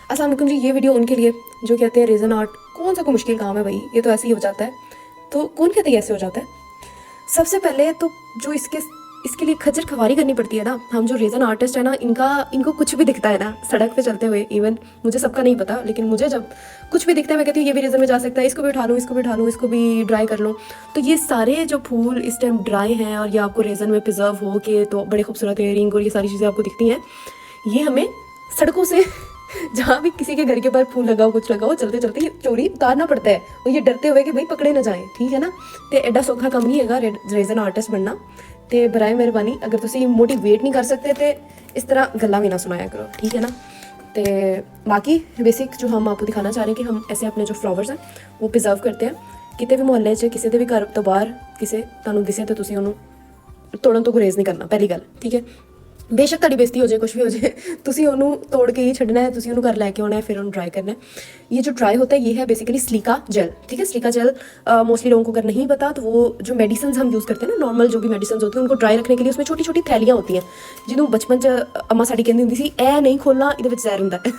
अस्सलाम वालेकुम जी। ये वीडियो उनके लिए जो कहते हैं रेज़न आर्ट कौन सा कोई मुश्किल काम है भाई, ये तो ऐसे ही हो जाता है। तो कौन कहते हैं ऐसे हो जाता है? सबसे पहले तो जो इसके लिए खज्जर खवारी करनी पड़ती है ना। हम जो रेज़न आर्टिस्ट है ना, इनको कुछ भी दिखता है ना सड़क पे चलते हुए, इवन मुझे सबका नहीं पता, लेकिन मुझे जब कुछ भी दिखता है मैं कहती हूँ ये भी रेज़न में जा सकता है, इसको भी उठा लूँ, इसको भी उठा लूँ, इसको भी ड्राई कर लूँ। तो ये सारे जो फूल इस टाइम ड्राई हैं और ये आपको रेज़न में प्रिजर्व हो के तो बड़े खूबसूरत इयरिंग और ये सारी चीज़ें आपको दिखती हैं। ये हमें सड़कों से जहाँ भी किसी के घर के पास फूल लगाओ, कुछ लगाओ, चलते चलते ये चोरी उतारना पड़ता है, और ये डरते हुए कि भाई पकड़े ना जाएं, ठीक है ना। तो एडा सौखा कम नहीं है रेज़न आर्टिस्ट बनना। तो बराए मेहरबानी अगर तुम मोटिवेट नहीं कर सकते तो इस तरह गल्ला भी ना सुनाया करो, ठीक है ना। तो बाकी बेसिक जो हम आपको दिखाना चाह रहे हैं कि हम ऐसे अपने जो फ्लावर्स हैं वो प्रिजर्व करते हैं। कितने भी मोहल्ले च किसी भी घर तो बाहर किसी तुहानू दिसे तो तुसीं उहनूं तोड़न तो गुरेज नहीं करना, पहली गल, ठीक है। बेशक ਤੁਹਾਡੀ बेइज्जती हो जाए, कुछ भी हो जाए, तुसी ਉਹਨੂੰ तोड़ के ही छड़ना है, तुसी ਉਹਨੂੰ घर लैके आना है, फिर ਉਹਨੂੰ ड्राई करना है। ये जो ड्राई होता है ये है बेसिकली स्लीका जेल, ठीक है। स्लीका जेल मोस्टली लोगों को अगर नहीं पता तो वो जो मेडिसिन हम यूज़ करते हैं ना, नॉर्मल जो भी मेडिसिन होती हैं उनको ड्राई रखने के लिए उसमें छोटी छोटी थैलियाँ होती हैं, जिन्होंने बचपन च अम्मा साड़ी कहती होंदी सी ए नहीं खोलना, ये जहर होंदा है,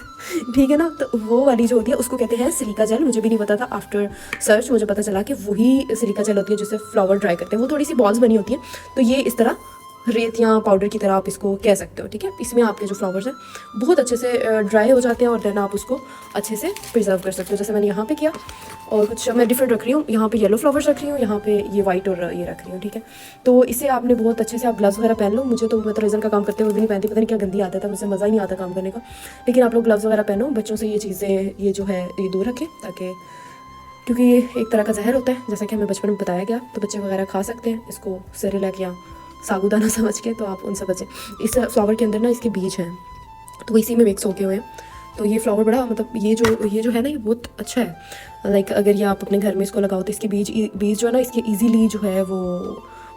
ठीक है ना। तो वो वाली जो होती है उसको कहते हैं सिलिका जेल। मुझे भी नहीं पता था, आफ्टर सर्च मुझे पता चला कि वही सिलिका जेल होती है जिससे फ्लावर ड्राई करते हैं। वो थोड़ी सी बॉल्स बनी होती हैं, तो ये इस तरह रेत या पाउडर की तरह आप इसको कह सकते हो, ठीक है। इसमें आपके जो फ्लावर्स हैं बहुत अच्छे से ड्राई हो जाते हैं और देन आप उसको अच्छे से प्रिजर्व कर सकते हो, जैसे मैंने यहाँ पे किया। और कुछ मैं डिफरेंट रख रही हूँ, यहाँ पे येलो फ्लावर्स रख रही हूँ, यहाँ पे ये वाइट और ये रख रही हूँ, ठीक है। तो इसे आपने बहुत अच्छे से आप ग्लव्स वगैरह पहन लो। मुझे तो मैं तो रेज़न का काम करते हुए भी नहीं पहनती, पता नहीं क्या गंदी आदत है, मुझे मज़ा ही नहीं आता काम करने का। लेकिन आप लोग ग्लव्स वगैरह पहनो, बच्चों से ये चीज़ें ये जो है ये दूर रखें, ताकि क्योंकि ये एक तरह का जहर होता है, जैसा कि हमें बचपन में बताया गया। तो बच्चे वगैरह खा सकते हैं इसको सेरेलैक या साबूदाना समझ के, तो आप उनसे बचें। इस फ्लावर के अंदर ना इसके बीज हैं, तो वो इसी में मिक्स होके हुए हैं। तो ये फ्लावर बड़ा मतलब ये जो है ना ये बहुत अच्छा है। लाइक अगर ये आप अपने घर में इसको लगाओ तो इसके बीज जो है ना इसके ईजीली जो है वो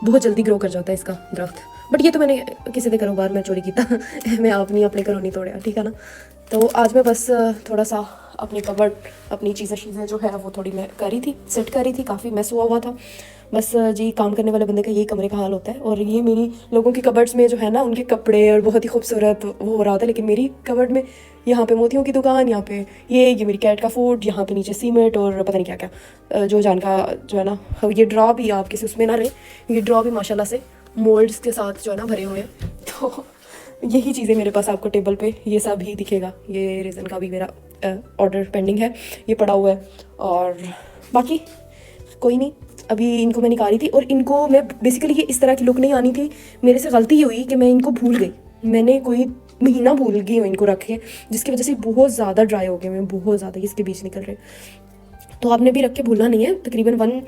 बहुत जल्दी ग्रो कर जाता है इसका दरख्त। बट ये तो मैंने किसी के घरों बाहर मैं चोरी किया मैं अपने घरों नहीं तोड़ा, ठीक है ना। तो आज मैं बस थोड़ा सा अपनी कबर्ड अपनी चीज़ें जो है वो थोड़ी मैं करी थी, सेट करी थी, काफ़ी मैस हुआ था। बस जी काम करने वाले बंदे का यही कमरे का हाल होता है। और ये मेरी लोगों की कबर्ड्स में जो है ना उनके कपड़े और बहुत ही खूबसूरत वो हो रहा होता है, लेकिन मेरी कबर्ड में यहाँ पे मोतियों की दुकान, यहाँ पे ये मेरी कैट का फूड, यहाँ पे नीचे सीमेंट और पता नहीं क्या क्या जो जान का जो है ना। ये ड्रॉ भी आप किसी उसमें ना रहे, ये ड्रॉ भी माशाल्लाह से मोल्ड्स के साथ जो है ना भरे हुए हैं। तो यही चीज़ें मेरे पास आपको टेबल पे ये सब ही दिखेगा। ये रेज़न का भी मेरा ऑर्डर पेंडिंग है, ये पड़ा हुआ है। और बाकी कोई नहीं, अभी इनको मैं निकाली थी और इनको मैं बेसिकली ये इस तरह की लुक नहीं आनी थी। मेरे से गलती ये हुई कि मैं इनको भूल गई, मैंने कोई महीना भूल गई हूँ इनको रखे, जिसकी वजह से बहुत ज़्यादा ड्राई हो गए हैं, बहुत ज़्यादा इसके बीच निकल रहे। तो आपने भी रख के भूलना नहीं है। तकरीबन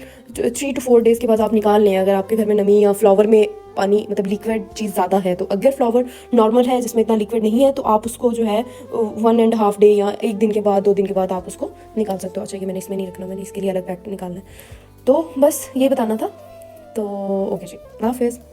3 to 4 डेज़ के बाद आप निकाल लें। अगर आपके घर में नमी या फ्लावर में पानी मतलब लिक्विड चीज़ ज़्यादा है, तो अगर फ्लावर नॉर्मल है जिसमें इतना लिक्विड नहीं है तो आप उसको जो है 1.5 डे या 1 दिन के बाद 2 दिन के बाद आप उसको निकाल सकते हो। अच्छा ये मैंने इसमें नहीं रखना, मैंने इसके लिए अलग पैक निकालना है। तो बस ये बताना था। तो ओके जी, अल्लाह हाफ़िज़।